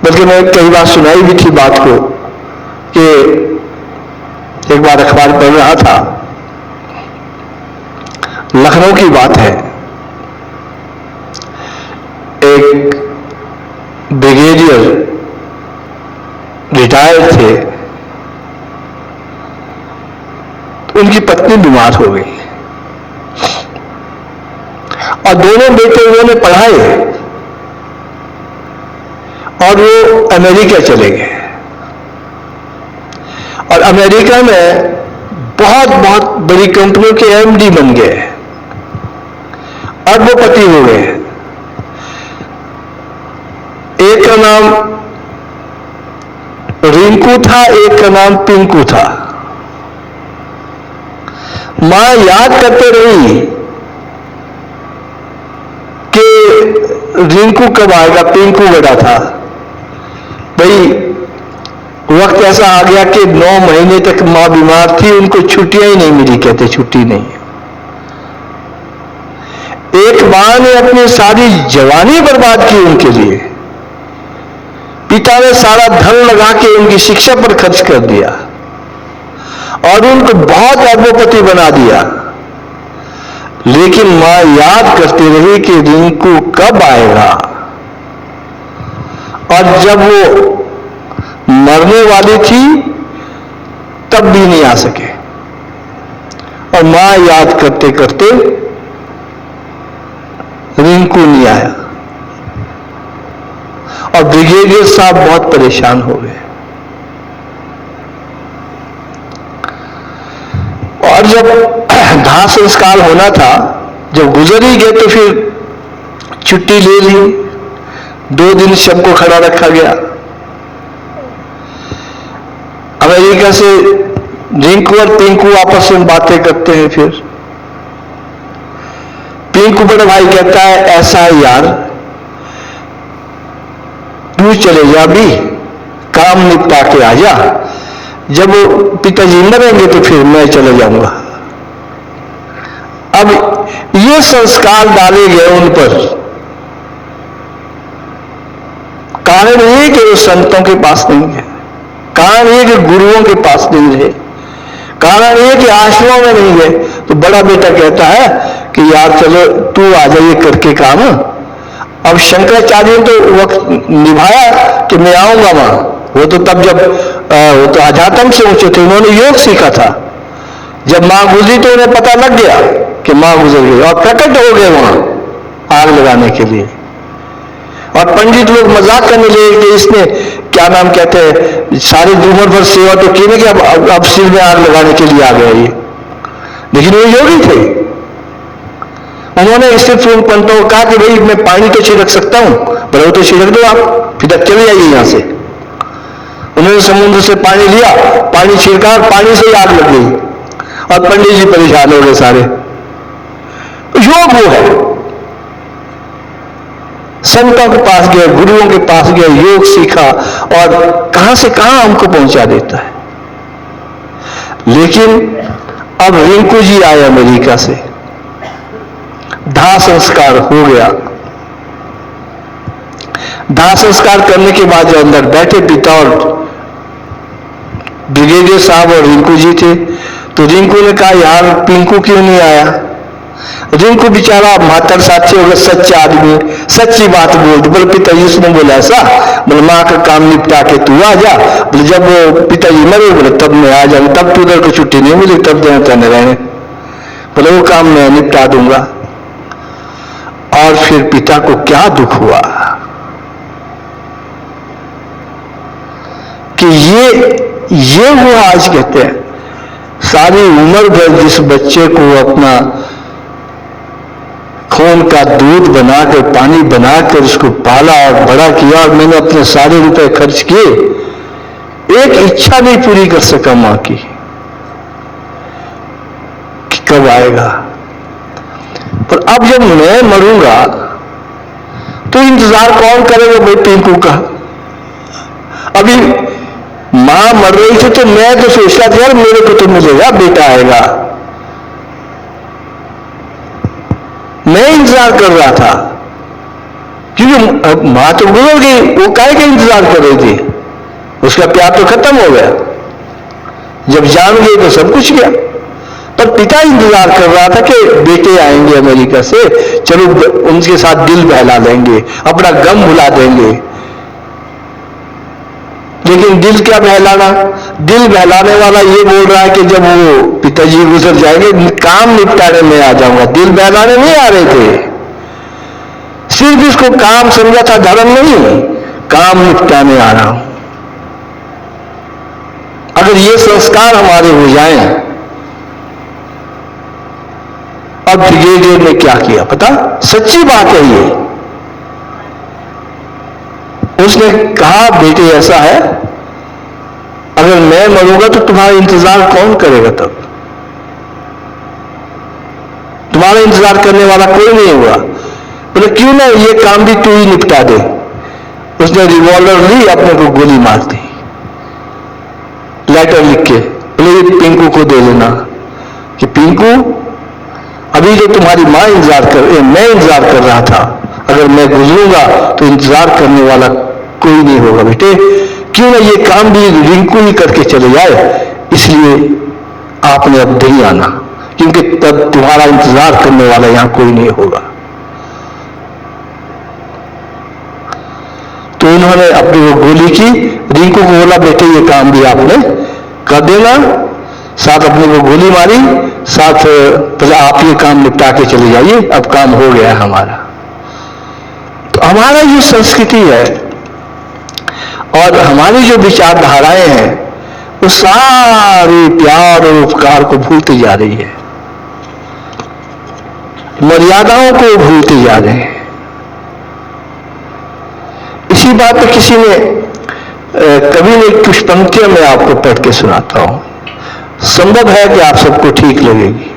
बल्कि मैं कई बार सुनाई भी थी बात को कि एक बार अखबार पढ़ रहा था, लखनऊ की बात है, एक ब्रिगेडियर रिटायर्ड थे, तो उनकी पत्नी बीमार हो गई और दोनों बेटे उन्होंने पढ़ाए और वो अमेरिका चले गए। और अमेरिका में बहुत बहुत बड़ी कंपनियों के एमडी बन गए, अरबपति हो गए। एक का नाम रिंकू था, एक का नाम पिंकू था। मां याद करते रही कि रिंकू कब आएगा, पिंकू बड़ा था। भाई वक्त ऐसा आ गया कि 9 महीने तक मां बीमार थी, उनको छुट्टियां ही नहीं मिली, कहते छुट्टी नहीं। एक मां ने अपनी सारी जवानी बर्बाद की उनके लिए, पिता ने सारा धन लगा के उनकी शिक्षा पर खर्च कर दिया और उनको बहुत अरबपति बना दिया। लेकिन मां याद करती रही कि रिंकू कब आएगा, और जब वो मरने वाली थी तब भी नहीं आ सके। और मां याद करते करते रिंकू नहीं आया और ब्रिगेडियर साहब बहुत परेशान हो गए। और जब दाह संस्कार होना था, जब गुजर ही गए तो फिर छुट्टी ले ली, 2 दिन शव को खड़ा रखा गया। अमेरिका से रिंकू और पिंकू आपस में बातें करते हैं। फिर पिंकू बड़े भाई कहता है, ऐसा है यार, तू चले जा, भी काम निपटा के आ जा, जब पिताजी मरेंगे तो फिर मैं चले जाऊंगा। अब ये संस्कार डाले गए उन पर, कारण ये कि वो संतों के पास नहीं है, कारण ये कि गुरुओं के पास नहीं है, कारण ये कि आश्रमों में नहीं है। तो बड़ा बेटा कहता है कि यार चलो तू आ जाइए करके काम। अब शंकराचार्य ने तो वक्त निभाया कि मैं आऊंगा वहां, वो तो तब जब वो तो अध्यात्म से ऊंचे थे, उन्होंने योग सीखा था। जब मां गुजरी तो उन्हें पता लग गया कि मां गुजर गई और प्रकट हो गए वहां आग लगाने के लिए। और पंडित लोग मजाक करने लगे कि इसने क्या नाम कहते हैं, सारी उम्र भर सेवा तो की नहीं कि अब सिर में आग लगाने के लिए आ गया ये। लेकिन वो योगी थे, उन्होंने सिर्फ उन पंतों को कहा कि भाई मैं पानी तो छिड़क सकता हूं, पर वो तो छिड़क दो आप, फिर तक चले जाइए यहां से। उन्होंने समुद्र से पानी लिया, पानी छिड़का और पानी से ही आग लग गई और पंडित जी परेशान हो गए सारे। योग वो है, संतों के पास गए, गुरुओं के पास गए, योग सीखा और कहां से कहां हमको पहुंचा देता है। लेकिन अब रिंकू जी आए अमेरिका से, दाह संस्कार हो गया। दाह संस्कार करने के बाद जो अंदर बैठे पिता और ब्रिगेडियर साहब और रिंकू जी थे, तो रिंकू ने कहा यार पिंकू क्यों नहीं आया। रिंकू बेचारा मातर साथी होगा, सच्चा आदमी, सच्ची बात बोलते। बोले पिताजी उसने बोला ऐसा, बोले माँ का काम निपटा के तू आ जा। बोले जब वो पिताजी मरे, बोले तब मैं आ जाऊंगा, तब तू उधर को छुट्टी नहीं मिली, तब देने रहे। बोले वो काम मैं निपटा दूंगा। और फिर पिता को क्या दुख हुआ कि ये वो आज कहते हैं, सारी उम्र भर जिस बच्चे को अपना खून का दूध बनाकर, पानी बनाकर उसको पाला और बड़ा किया और मैंने अपने सारे रुपए खर्च किए, एक इच्छा नहीं पूरी कर सका मां की कि कब आएगा। पर अब जब मैं मरूंगा तो इंतजार कौन करेगा भाई पिंकू का? अभी मां मर रही थी तो मैं तो सोच रहा था यार मेरे को तो मिलेगा, बेटा आएगा, मैं इंतजार कर रहा था, क्योंकि मां तो गुजर गई, वो काहे का इंतजार कर रही थी? उसका प्यार तो खत्म हो गया, जब जान गई तो सब कुछ गया। पर पिता इंतजार कर रहा था कि बेटे आएंगे अमेरिका से, चलो उनके साथ दिल बहला देंगे, अपना गम भुला देंगे। लेकिन दिल क्या बहलाना? दिल बहलाने वाला ये बोल रहा है कि जब वो पिताजी गुजर जाएंगे काम निपटाने में आ जाऊंगा, दिल बहलाने नहीं आ रहे थे, सिर्फ इसको काम समझा था, धर्म नहीं, काम निपटाने आ रहा हूं। अगर ये संस्कार हमारे हो जाएं, अब ब्रिगेडियर ने क्या किया पता? सच्ची बात है ये, उसने कहा बेटे ऐसा है, अगर मैं मरूंगा तो तुम्हारा इंतजार कौन करेगा? तब तुम्हारा इंतजार करने वाला कोई नहीं होगा। बोले क्यों ना ये काम भी तू ही निपटा दे। उसने रिवॉल्वर ली, अपने को गोली मार दी, लेटर लिख के, बोले पिंकू को दे देना कि पिंकू अभी जो तुम्हारी मां मैं इंतजार कर रहा था, अगर मैं गुजरूंगा तो इंतजार करने वाला कोई नहीं होगा बेटे, क्यों ना ये काम भी रिंकू ही करके चले जाए, इसलिए आपने अब नहीं आना, क्योंकि तब तुम्हारा इंतजार करने वाला यहां कोई नहीं होगा। तो उन्होंने अपनी वो गोली की, रिंकू को बोला बेटे ये काम भी आपने कर देना, साथ अपने को गोली मारी, साथ आप ये काम निपटा के चले जाइए, अब काम हो गया हमारा। तो हमारा जो संस्कृति है और हमारी जो विचारधाराएं हैं वो सारे प्यार और उपकार को भूलती जा रही है, मर्यादाओं को भूलते जा रहे हैं। इसी बात पे किसी ने कभी ने कुछ पंक्तियां मैं आपको पढ़ के सुनाता हूं, संभव है कि आप सबको ठीक लगेगी।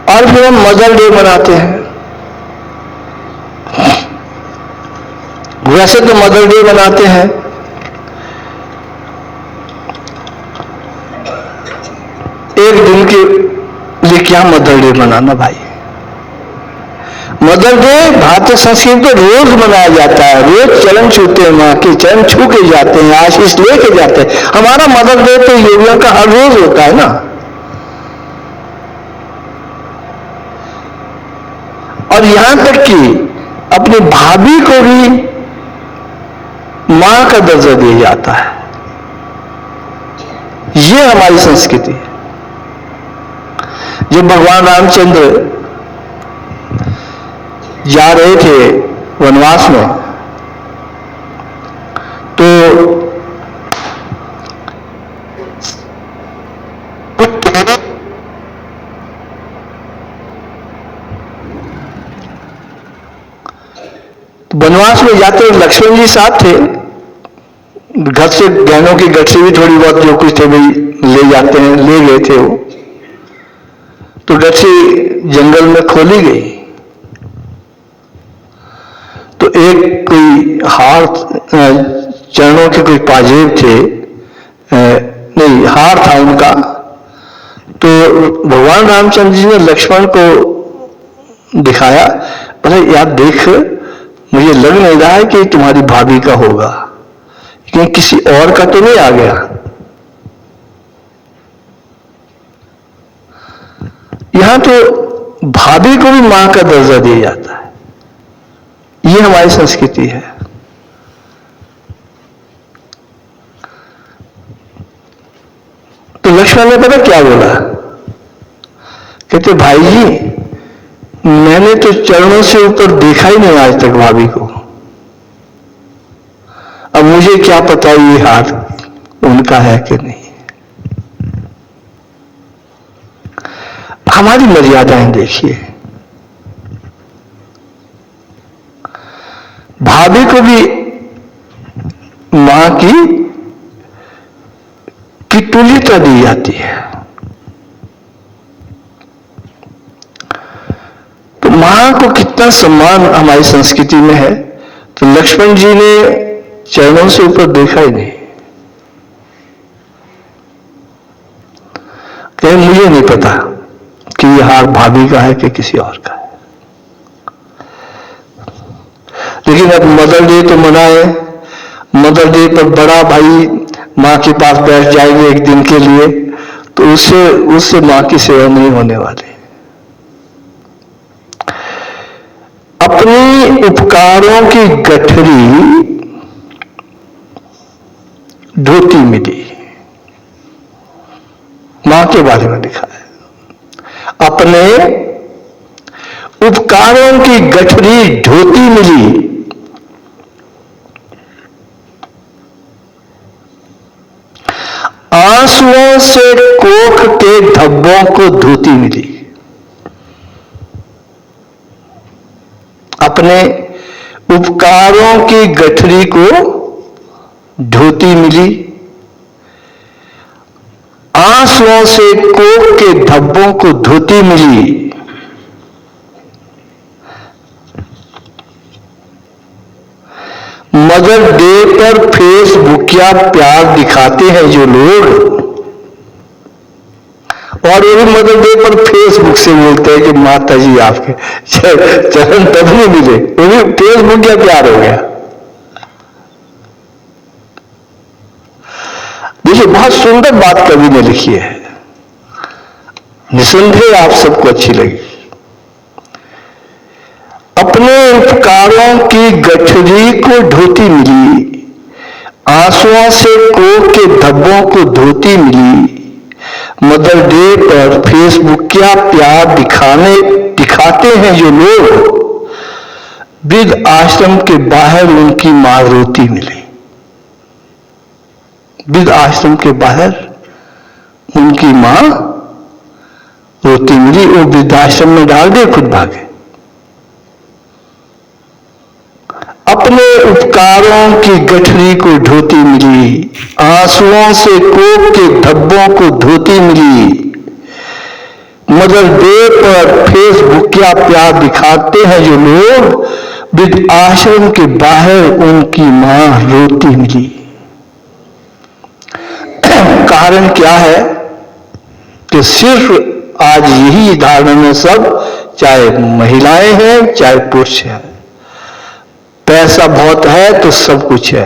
और फिर हम मदर डे मनाते हैं। वैसे तो मदर डे मनाते हैं, एक दिन के लिए क्या मदर डे मनाना भाई? मदर डे भारतीय संस्कृति में रोज मनाया जाता है, रोज चरण छूते हैं, मां के चरण छू के जाते हैं, आशीष लेके जाते हैं। हमारा मदर डे तो योगियों का हर रोज होता है ना। और यहां तक कि अपनी भाभी को भी मां का दर्जा दिया जाता है। यह हमारी संस्कृति है। जब भगवान रामचंद्र जा रहे थे वनवास में, तो वनवास में जाते लक्ष्मण जी साथ थे, घर से गहनों की गठरी भी थोड़ी बहुत जो कुछ थे भाई ले जाते हैं, ले गए थे वो। तो गठरी जंगल में खोली गई, तो एक कोई हार, चरणों के कोई पाजेब थे, नहीं हार था उनका। तो भगवान रामचंद्र जी ने लक्ष्मण को दिखाया, बोले यार देख, मुझे लग नहीं रहा है कि तुम्हारी भाभी का होगा, क्योंकि किसी और का तो नहीं आ गया। यहां तो भाभी को भी मां का दर्जा दिया जाता है। ये हमारी संस्कृति है। तो लक्ष्मण ने पता क्या बोला? कहते भाई जी, मैंने तो चरणों से ऊपर देखा ही नहीं आज तक भाभी को। मुझे क्या पता ये हाथ उनका है कि नहीं। हमारी मर्यादाएं देखिए। भाभी को भी मां की तुल्यता दी जाती है। तो मां को कितना सम्मान हमारी संस्कृति में है। तो लक्ष्मण जी ने चरणों से ऊपर देखा ही नहीं। कहीं मुझे नहीं पता कि यह हार भाभी का है कि किसी और का है। लेकिन अब मदर डे तो मनाए। मदर डे पर बड़ा भाई मां के पास बैठ जाएंगे एक दिन के लिए, तो उससे मां की सेवा नहीं होने वाली। अपनी उपकारों की गठरी धोती मिली। मां के बारे में लिखा है, अपने उपकारों की गठरी धोती मिली, आंसुओं से कोख के धब्बों को धोती मिली। अपने उपकारों की गठरी को धोती मिली, आंसुओं से कोख के धब्बों को धोती मिली। मदर डे पर फेसबुकिया प्यार दिखाते हैं जो लोग, और वो भी मदर डे पर फेसबुक से बोलते हैं कि माता जी आपके चरण तब नहीं मिले, वो भी फेसबुकिया प्यार हो गया। देखिए, बहुत सुंदर बात कवि ने लिखी है, निसंदेह आप सबको अच्छी लगी। अपने उपकारों की गठरी को धोती मिली, आंसुओं से कोख के धब्बों को धोती मिली। मदर डे पर फेसबुकिया प्यार दिखाते हैं जो लोग, वृद्ध आश्रम के बाहर उनकी मां रोती मिली। वृद्ध आश्रम के बाहर उनकी मां रोती मिली। वो वृद्धाश्रम में डाल दे, खुद भागे। अपने उपकारों की गठरी को धोती मिली, आंसुओं से कोख के धब्बों को धोती मिली। मदर डे पर फेसबुकिया प्यार दिखाते हैं जो लोग, वृद्ध आश्रम के बाहर उनकी मां रोती मिली। कारण क्या है कि सिर्फ आज यही धारणा में सब, चाहे महिलाएं हैं चाहे पुरुष हैं, पैसा बहुत है तो सब कुछ है।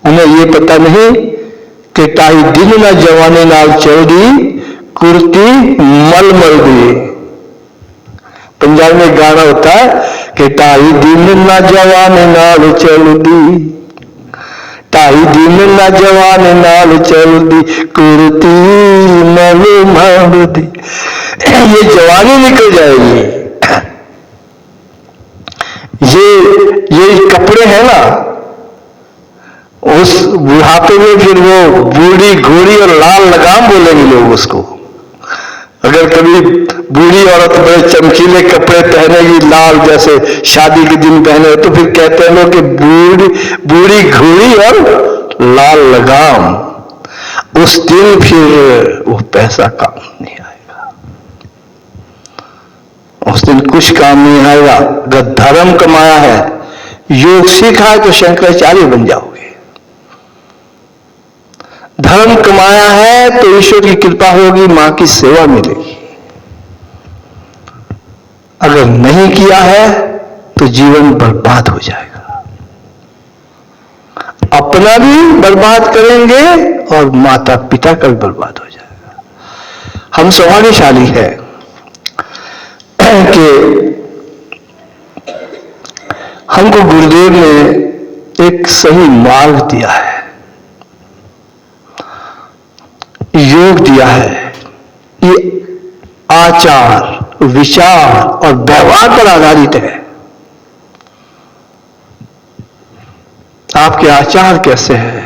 उन्हें ये पता नहीं कि टाई दिन न जवानी नाल चल दी, कुर्ती मल मल दी। पंजाब में गाना होता है कि टाई दिन न जवानी नाल चल दी, टाई दिन न जवानी नाल चल दी, कुर्ती मल मल दी। ये जवानी निकल जाएगी। ये कपड़े हैं ना, उस बुढ़ापे में फिर वो बूढ़ी घोड़ी और लाल लगाम बोलेंगे लोग उसको। अगर कभी बूढ़ी औरत बड़े चमकीले कपड़े पहनेगी, लाल जैसे शादी के दिन पहने, तो फिर कहते हैं लोग कि बूढ़ी घोड़ी और लाल लगाम। उस दिन फिर वो पैसा काम नहीं आएगा, उस दिन कुछ काम नहीं आएगा। अगर धर्म कमाया है, योग सीखा है, तो शंकराचार्य बन जाओगे। धर्म कमाया है तो ईश्वर की कृपा होगी, मां की सेवा मिलेगी। अगर नहीं किया है तो जीवन बर्बाद हो जाएगा। अपना भी बर्बाद करेंगे और माता पिता का भी बर्बाद हो जाएगा। हम सौभाग्यशाली है कि हमको गुरुदेव ने एक सही मार्ग दिया है, योग दिया है। ये आचार, विचार और व्यवहार पर आधारित है। आपके आचार कैसे हैं,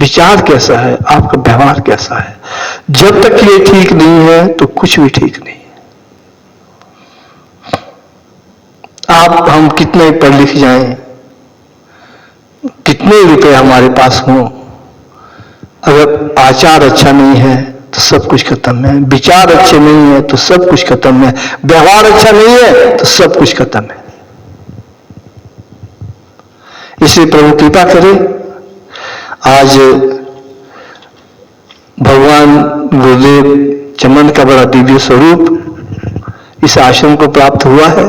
विचार कैसा है, आपका व्यवहार कैसा है। जब तक ये ठीक नहीं है तो कुछ भी ठीक नहीं है। आप हम कितने पढ़ लिख जाएं, कितने रुपए हमारे पास हों, अगर आचार अच्छा नहीं है तो सब कुछ खत्म है, विचार अच्छे नहीं है तो सब कुछ खत्म है, व्यवहार अच्छा नहीं है तो सब कुछ खत्म है। इसलिए प्रभु कृपा करे, आज भगवान गुरुदेव चमन का बड़ा दिव्य स्वरूप इस आश्रम को प्राप्त हुआ है।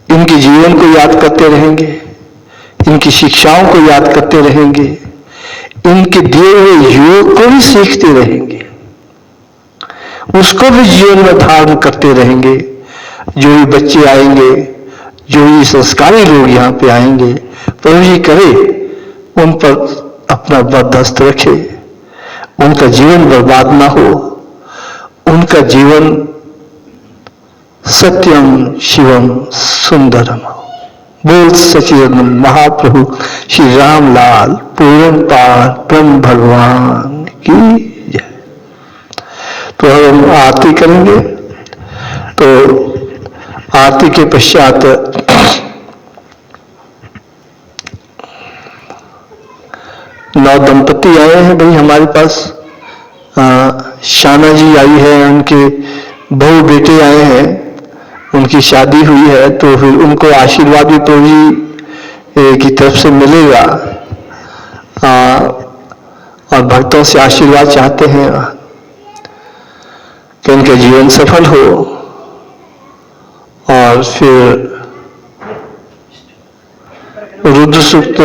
इनके जीवन को याद करते रहेंगे, इनकी शिक्षाओं को याद करते रहेंगे, इनके दिए हुए योग को भी सीखते रहेंगे, उसको भी जीवन में धारण करते रहेंगे। जो भी बच्चे आएंगे, जो भी संस्कारी लोग यहाँ पे आएंगे, प्रभु जी करे उन पर अपना बरदस्त रखे, उनका जीवन बर्बाद ना हो, उनका जीवन सत्यम शिवम सुंदरम हो। बोल सच्चिदानंद महाप्रभु श्री रामलाल पूर्ण पार ब्रह्म भगवान की जय। तो हम आरती करेंगे। तो आरती के पश्चात नौ दंपति आए हैं भाई हमारे पास। शाना जी आई है, उनके बहू बेटे आए हैं, उनकी शादी हुई है, तो फिर उनको आशीर्वाद भी प्रभु जी की तरफ से मिलेगा। और भक्तों से आशीर्वाद चाहते हैं कि उनका जीवन सफल हो। और फिर रुद्र सूक्त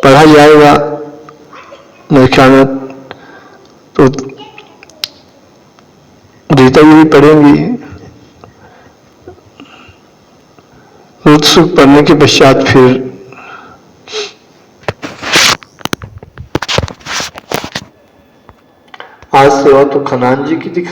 पढ़ा जाएगा मेरे ख्याल में, तो गीता जी भी पढ़ेंगी। रुद्र सूक्त पढ़ने के पश्चात फिर आज सेवा तो खनान जी की थी।